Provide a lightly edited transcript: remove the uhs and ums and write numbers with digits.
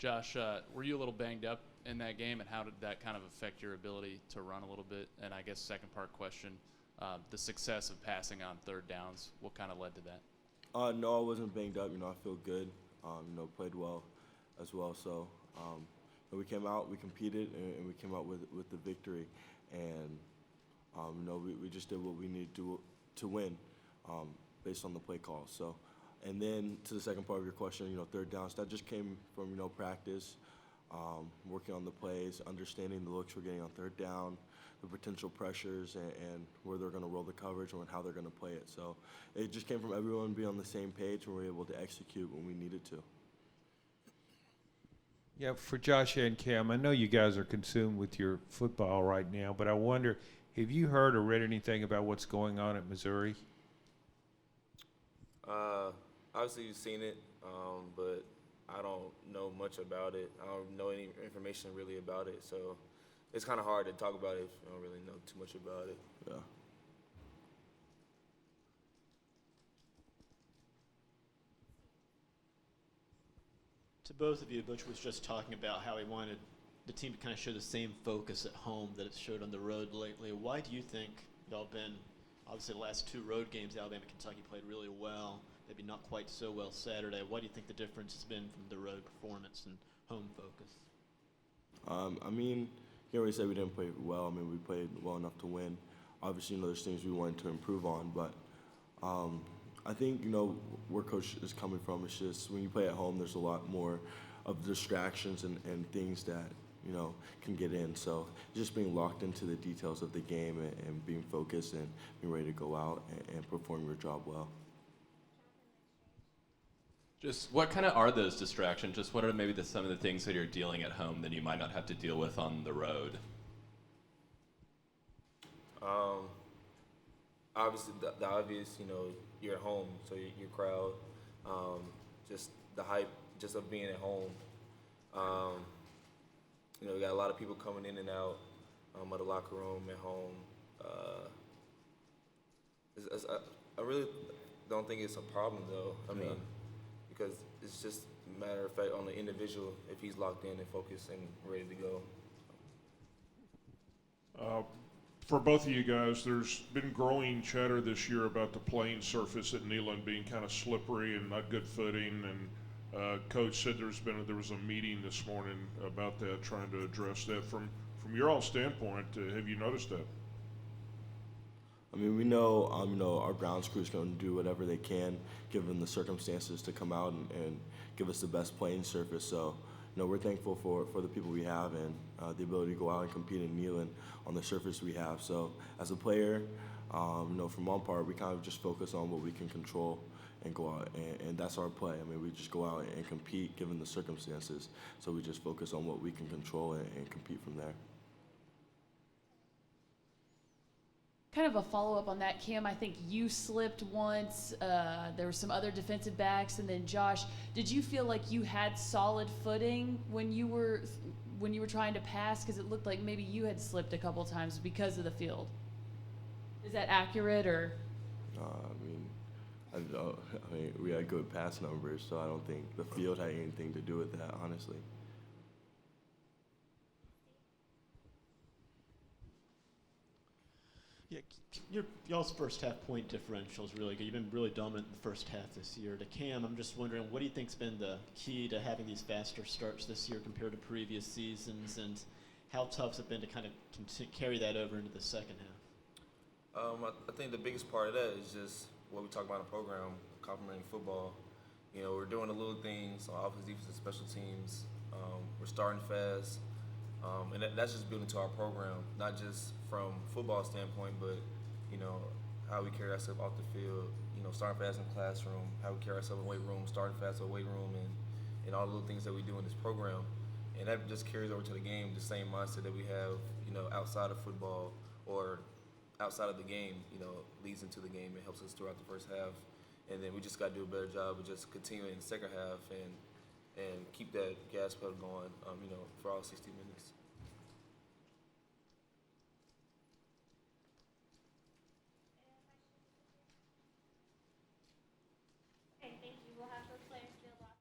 Josh, were you a little banged up in that game, and how did that kind of affect your ability to run a little bit? And I guess second part question, the success of passing on third downs, what kind of led to that? No, I wasn't banged up. I feel good. Played well as well. So we came out, we competed, and we came out with the victory. And we just did what we needed to win based on the play call. So, and then to the second part of your question, third downs, that just came from practice, working on the plays, understanding the looks we're getting on third down, the potential pressures, and where they're going to roll the coverage and how they're going to play it. So it just came from everyone being on the same page, and we were able to execute when we needed to. Yeah, for Josh and Cam, I know you guys are consumed with your football right now, but I wonder, have you heard or read anything about what's going on at Missouri? Obviously, you've seen it, but I don't know much about it. I don't know any information really about it, so it's kind of hard to talk about it if you don't really know too much about it. Yeah. To both of you, Butch was just talking about how he wanted the team to kind of show the same focus at home that it showed on the road lately. Why do you think y'all been, obviously the last two road games, Alabama and Kentucky played really well, maybe not quite so well Saturday. Why do you think the difference has been from the road performance and home focus? Can't really say we didn't play well. We played well enough to win. Obviously, there's things we wanted to improve on, but I think, where Coach is coming from, it's just when you play at home, there's a lot more of distractions and things that, can get in. So just being locked into the details of the game and being focused and being ready to go out and perform your job well. Just what kind of are those distractions? Just what are maybe some of the things that you're dealing at home that you might not have to deal with on the road? Obviously, the obvious, you're at home, so your crowd, just the hype, just of being at home. We got a lot of people coming in and out of the locker room at home. I really don't think it's a problem, though. Because it's just a matter of fact on the individual if he's locked in and focused and ready to go. For both of you guys, there's been growing chatter this year about the playing surface at Neyland being kind of slippery and not good footing. And Coach said there was a meeting this morning about that, trying to address that. From your all standpoint, have you noticed that? We know, our grounds crew is going to do whatever they can, given the circumstances, to come out and give us the best playing surface. So, we're thankful for the people we have and the ability to go out and compete in Neyland on the surface we have. So, as a player, from one part, we kind of just focus on what we can control and go out, and that's our play. We just go out and compete given the circumstances. So we just focus on what we can control and compete from there. Kind of a follow-up on that, Cam. I think you slipped once. There were some other defensive backs, and then Josh, did you feel like you had solid footing when you were trying to pass? Because it looked like maybe you had slipped a couple times because of the field. Is that accurate, or? We had good pass numbers, so I don't think the field had anything to do with that, honestly. Yeah, y'all's first half point differential is really good. You've been really dominant in the first half this year. To Cam, I'm just wondering, what do you think's been the key to having these faster starts this year compared to previous seasons, and how tough's it been to kind of carry that over into the second half? I think the biggest part of that is just what we talk about in the program, complementing football. We're doing the little things on offense, defense, and special teams. We're starting fast. And that's just building to our program, not just from football standpoint, but, how we carry ourselves off the field, starting fast in the classroom, how we carry ourselves in the weight room, starting fast in the weight room, and all the little things that we do in this program. And that just carries over to the game, the same mindset that we have, outside of football or outside of the game, leads into the game and helps us throughout the first half. And then we just got to do a better job of just continuing in the second half and keep that gas pedal going, for all 60 minutes.